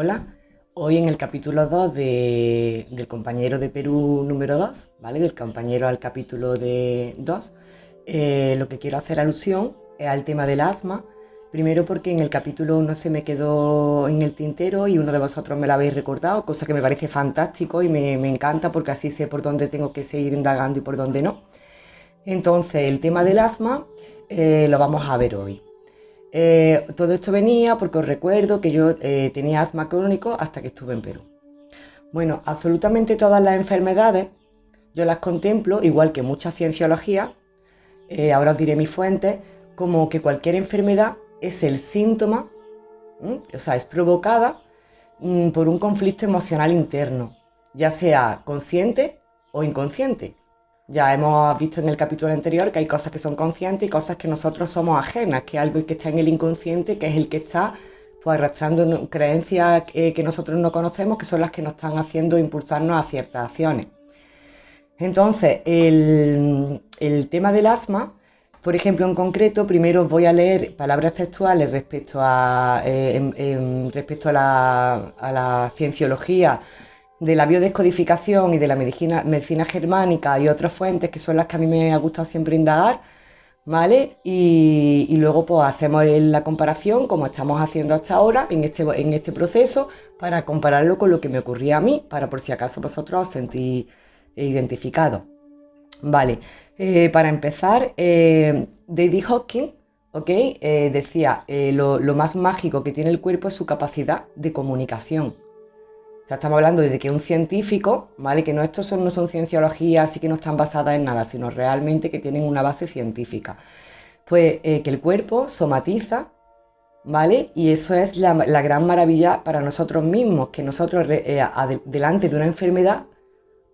Hola, hoy en el capítulo 2 del compañero de Perú número 2, ¿vale? Del compañero al capítulo de 2, lo que quiero hacer alusión es al tema del asma. Primero porque en el capítulo 1 se me quedó en el tintero y uno de vosotros me lo habéis recordado, cosa que me parece fantástico y me encanta porque así sé por dónde tengo que seguir indagando y por dónde no. Entonces, el tema del asma lo vamos a ver hoy. Todo esto venía porque os recuerdo que yo tenía asma crónico hasta que estuve en Perú. Bueno, absolutamente todas las enfermedades yo las contemplo, igual que mucha cienciología, ahora os diré mis fuentes, como que cualquier enfermedad es el síntoma, o sea, es provocada por un conflicto emocional interno, ya sea consciente o inconsciente. Ya hemos visto en el capítulo anterior que hay cosas que son conscientes y cosas que nosotros somos ajenas, que es algo que está en el inconsciente, que es el que está pues, arrastrando creencias que nosotros no conocemos, que son las que nos están haciendo impulsarnos a ciertas acciones. Entonces, el tema del asma, por ejemplo, en concreto, primero os voy a leer palabras textuales respecto a la cienciología de la biodescodificación y de la medicina germánica y otras fuentes que son las que a mí me ha gustado siempre indagar, ¿vale? Y luego pues hacemos la comparación como estamos haciendo hasta ahora en este proceso para compararlo con lo que me ocurría a mí, para por si acaso vosotros os sentís identificados. Vale, para empezar, David Hawkins, ¿okay? Decía, lo más mágico que tiene el cuerpo es su capacidad de comunicación. O sea, estamos hablando de que un científico, ¿vale? Que no son cienciologías, así que no están basadas en nada, sino realmente que tienen una base científica. Pues que el cuerpo somatiza, ¿vale? Y eso es la gran maravilla para nosotros mismos, que nosotros delante de una enfermedad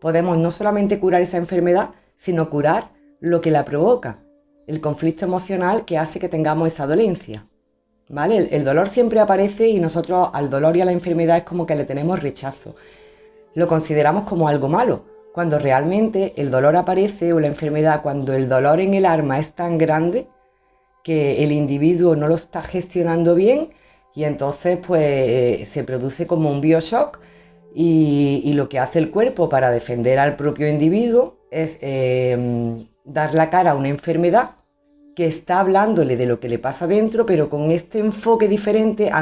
podemos no solamente curar esa enfermedad, sino curar lo que la provoca, el conflicto emocional que hace que tengamos esa dolencia. ¿Vale? El dolor siempre aparece y nosotros al dolor y a la enfermedad es como que le tenemos rechazo. Lo consideramos como algo malo, cuando realmente el dolor aparece o la enfermedad, cuando el dolor en el alma es tan grande que el individuo no lo está gestionando bien y entonces pues se produce como un bioshock y lo que hace el cuerpo para defender al propio individuo es dar la cara a una enfermedad que está hablándole de lo que le pasa dentro, pero con este enfoque diferente,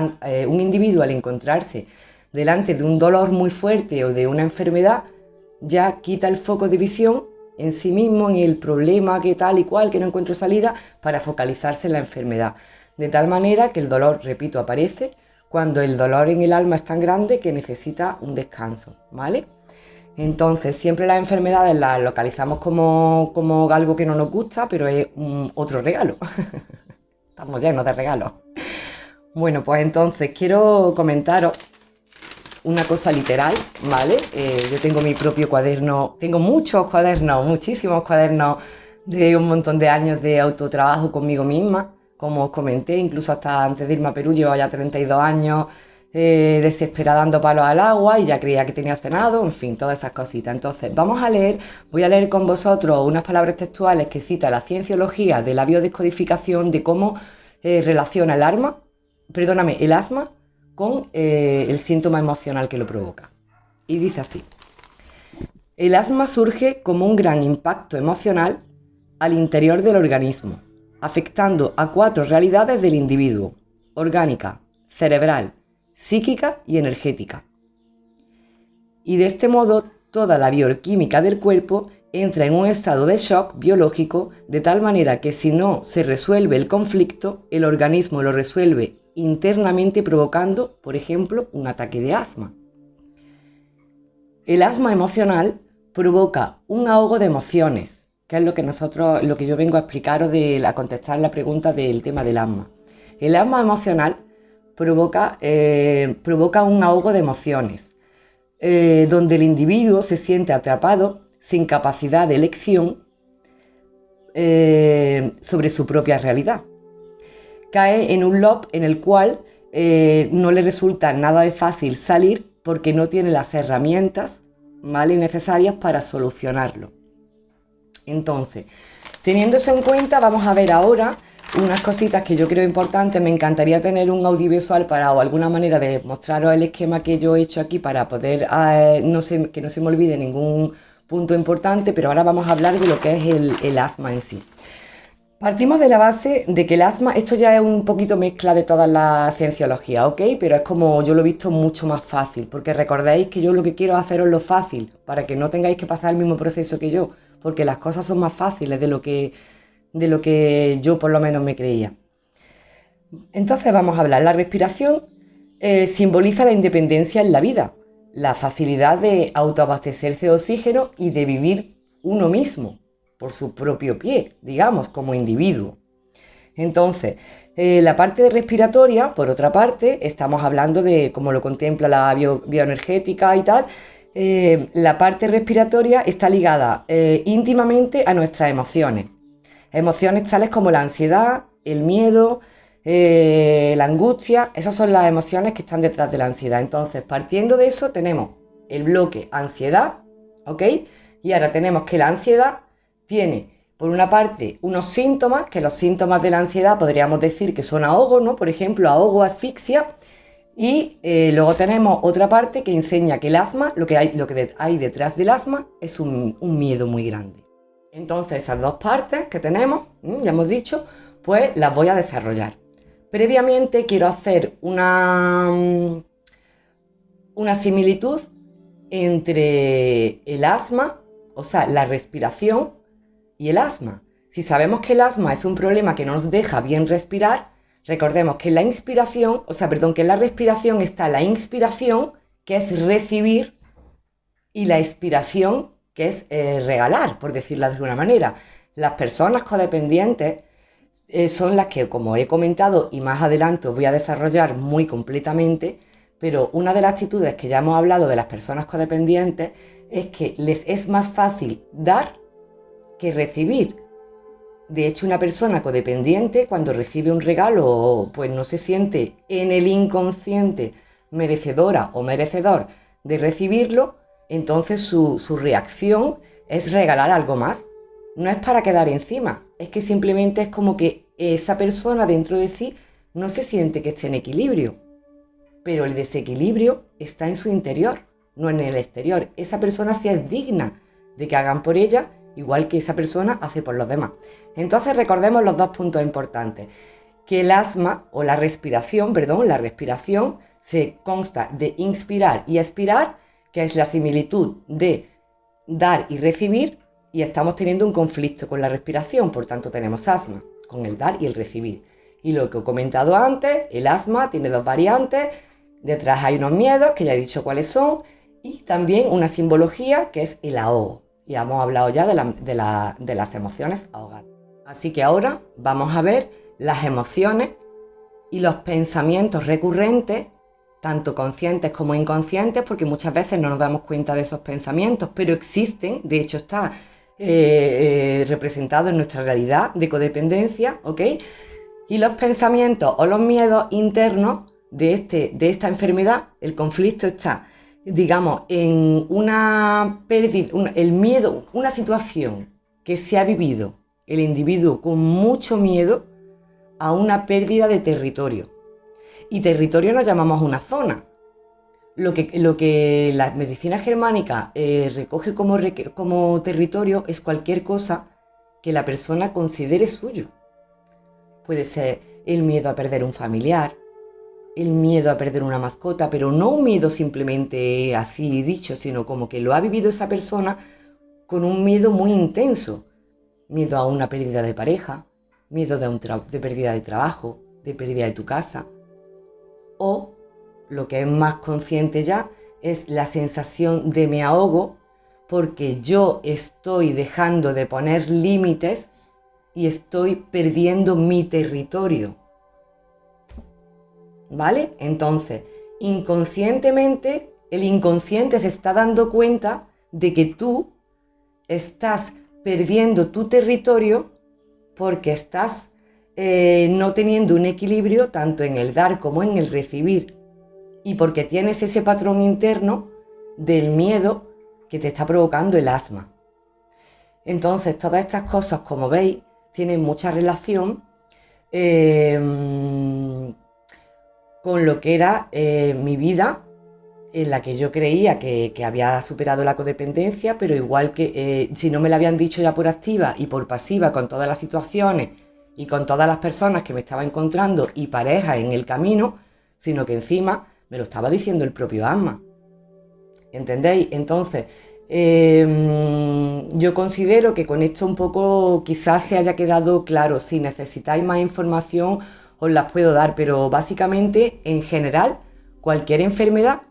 un individuo al encontrarse delante de un dolor muy fuerte o de una enfermedad, ya quita el foco de visión en sí mismo, en el problema que tal y cual, que no encuentro salida, para focalizarse en la enfermedad. De tal manera que el dolor, repito, aparece cuando el dolor en el alma es tan grande que necesita un descanso, ¿vale? Entonces, siempre las enfermedades las localizamos como algo que no nos gusta, pero es otro regalo. Estamos llenos de regalos. Bueno, pues entonces quiero comentaros una cosa literal, ¿vale? Yo tengo mi propio cuaderno, tengo muchos cuadernos, muchísimos cuadernos de un montón de años de autotrabajo conmigo misma. Como os comenté, incluso hasta antes de irme a Perú, llevo ya 32 años desesperada dando palos al agua y ya creía que tenía cenado, en fin, todas esas cositas. Entonces, voy a leer con vosotros unas palabras textuales que cita la cienciología de la biodescodificación de cómo relaciona el asma con el síntoma emocional que lo provoca. Y dice así: el asma surge como un gran impacto emocional al interior del organismo, afectando a 4 realidades del individuo: orgánica, cerebral, psíquica y energética. Y de este modo, toda la bioquímica del cuerpo entra en un estado de shock biológico, de tal manera que si no se resuelve el conflicto, el organismo lo resuelve internamente provocando, por ejemplo, un ataque de asma. El asma emocional provoca un ahogo de emociones, que es lo que yo vengo a explicaros a contestar la pregunta del tema del asma. El asma emocional provoca un ahogo de emociones, donde el individuo se siente atrapado, sin capacidad de elección sobre su propia realidad. Cae en un loop en el cual no le resulta nada de fácil salir porque no tiene las herramientas, ¿vale?, necesarias para solucionarlo. Entonces, teniendo eso en cuenta, vamos a ver ahora unas cositas que yo creo importantes. Me encantaría tener un audiovisual o alguna manera de mostraros el esquema que yo he hecho aquí para poder, que no se me olvide ningún punto importante, pero ahora vamos a hablar de lo que es el asma en sí. Partimos de la base de que el asma, esto ya es un poquito mezcla de todas las cienciologías, ¿ok? Pero es como yo lo he visto mucho más fácil, porque recordéis que yo lo que quiero es haceros lo fácil, para que no tengáis que pasar el mismo proceso que yo, porque las cosas son más fáciles de lo que yo por lo menos me creía. Entonces vamos a hablar, la respiración simboliza la independencia en la vida, la facilidad de autoabastecerse de oxígeno y de vivir uno mismo por su propio pie, digamos, como individuo. Entonces, la parte respiratoria, por otra parte, estamos hablando de cómo lo contempla la bioenergética y tal. La parte respiratoria está ligada íntimamente a nuestras emociones. Emociones tales como la ansiedad, el miedo, la angustia, esas son las emociones que están detrás de la ansiedad. Entonces, partiendo de eso, tenemos el bloque ansiedad, ¿ok? Y ahora tenemos que la ansiedad tiene, por una parte, unos síntomas, que los síntomas de la ansiedad podríamos decir que son ahogo, ¿no? Por ejemplo, ahogo, asfixia. Y luego tenemos otra parte que enseña que el asma, lo que hay detrás del asma, es un miedo muy grande. Entonces, esas dos partes que tenemos, ya hemos dicho, pues las voy a desarrollar. Previamente quiero hacer una similitud entre el asma, o sea, la respiración, y el asma. Si sabemos que el asma es un problema que no nos deja bien respirar, recordemos que en la inspiración, que en la respiración está la inspiración, que es recibir, y la expiración, que es regalar, por decirlo de alguna manera. Las personas codependientes son las que, como he comentado y más adelante os voy a desarrollar muy completamente, pero una de las actitudes que ya hemos hablado de las personas codependientes es que les es más fácil dar que recibir. De hecho, una persona codependiente, cuando recibe un regalo, pues no se siente en el inconsciente merecedora o merecedor de recibirlo, entonces su reacción es regalar algo más. No es para quedar encima, es que simplemente es como que esa persona dentro de sí no se siente que esté en equilibrio, pero el desequilibrio está en su interior, no en el exterior. Esa persona sí es digna de que hagan por ella, igual que esa persona hace por los demás. Entonces recordemos los dos puntos importantes, que el asma o la respiración se consta de inspirar y expirar, que es la similitud de dar y recibir, y estamos teniendo un conflicto con la respiración, por tanto tenemos asma, con el dar y el recibir. Y lo que he comentado antes, el asma tiene dos variantes, detrás hay unos miedos, que ya he dicho cuáles son, y también una simbología que es el ahogo. Y hemos hablado ya de las emociones ahogadas. Así que ahora vamos a ver las emociones y los pensamientos recurrentes, tanto conscientes como inconscientes, porque muchas veces no nos damos cuenta de esos pensamientos, pero existen, de hecho está representado en nuestra realidad de codependencia, ¿ok? Y los pensamientos o los miedos internos de esta enfermedad, el conflicto está, digamos, en una pérdida, el miedo, una situación que se ha vivido el individuo con mucho miedo a una pérdida de territorio. Y territorio nos llamamos una zona. Lo que la medicina germánica recoge como territorio es cualquier cosa que la persona considere suyo. Puede ser el miedo a perder un familiar, el miedo a perder una mascota, pero no un miedo simplemente así dicho, sino como que lo ha vivido esa persona con un miedo muy intenso. Miedo a una pérdida de pareja, miedo de pérdida de trabajo, de pérdida de tu casa. O, lo que es más consciente ya, es la sensación de me ahogo porque yo estoy dejando de poner límites y estoy perdiendo mi territorio. ¿Vale? Entonces, inconscientemente, el inconsciente se está dando cuenta de que tú estás perdiendo tu territorio porque estás no teniendo un equilibrio tanto en el dar como en el recibir, y porque tienes ese patrón interno del miedo que te está provocando el asma. Entonces, todas estas cosas, como veis, tienen mucha relación, con lo que era mi vida, en la que yo creía que había superado la codependencia, pero igual que si no me lo habían dicho ya por activa y por pasiva, con todas las situaciones y con todas las personas que me estaba encontrando y parejas en el camino, sino que encima me lo estaba diciendo el propio alma. ¿Entendéis? Entonces, yo considero que con esto un poco quizás se haya quedado claro. Si necesitáis más información, os las puedo dar, pero básicamente, en general, cualquier enfermedad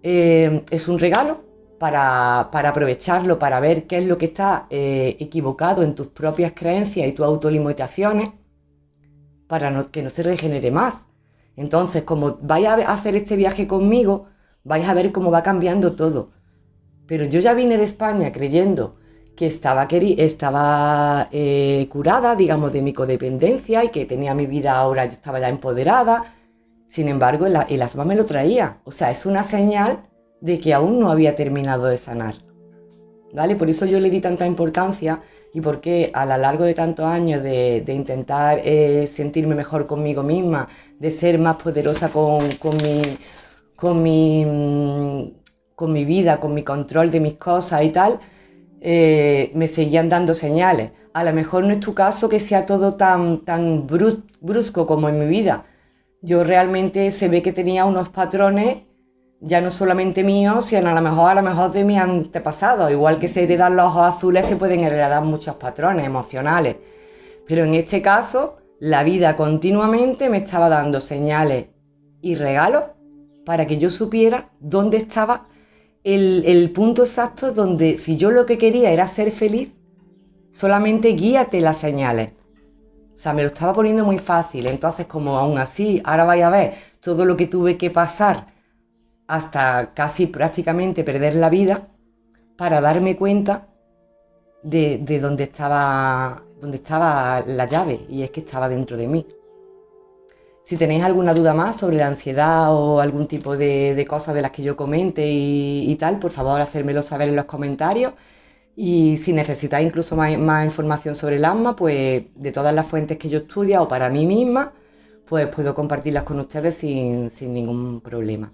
es un regalo para aprovecharlo, para ver qué es lo que está equivocado en tus propias creencias y tus autolimitaciones, para que no se regenere más. Entonces, como vais a hacer este viaje conmigo, vais a ver cómo va cambiando todo. Pero yo ya vine de España creyendo que estaba curada, digamos, de mi codependencia y que tenía mi vida ahora, yo estaba ya empoderada. Sin embargo, el asma me lo traía. O sea, es una señal de que aún no había terminado de sanar. ¿Vale? Por eso yo le di tanta importancia y porque a lo largo de tantos años de intentar sentirme mejor conmigo misma, de ser más poderosa con mi vida, con mi control de mis cosas y tal, me seguían dando señales. A lo mejor no es tu caso que sea todo tan brusco como en mi vida. Yo realmente se ve que tenía unos patrones, ya no solamente míos, sino a lo mejor de mis antepasados. Igual que se heredan los ojos azules, se pueden heredar muchos patrones emocionales. Pero en este caso, la vida continuamente me estaba dando señales y regalos para que yo supiera dónde estaba el punto exacto donde, si yo lo que quería era ser feliz, solamente guíate las señales. O sea, me lo estaba poniendo muy fácil. Entonces, como aún así, ahora vais a ver todo lo que tuve que pasar hasta casi prácticamente perder la vida para darme cuenta de dónde estaba la llave, y es que estaba dentro de mí. Si tenéis alguna duda más sobre la ansiedad o algún tipo de cosas de las que yo comente y tal, por favor, hacérmelo saber en los comentarios. Y si necesitáis incluso más información sobre el asma, pues de todas las fuentes que yo estudio o para mí misma, pues puedo compartirlas con ustedes sin ningún problema.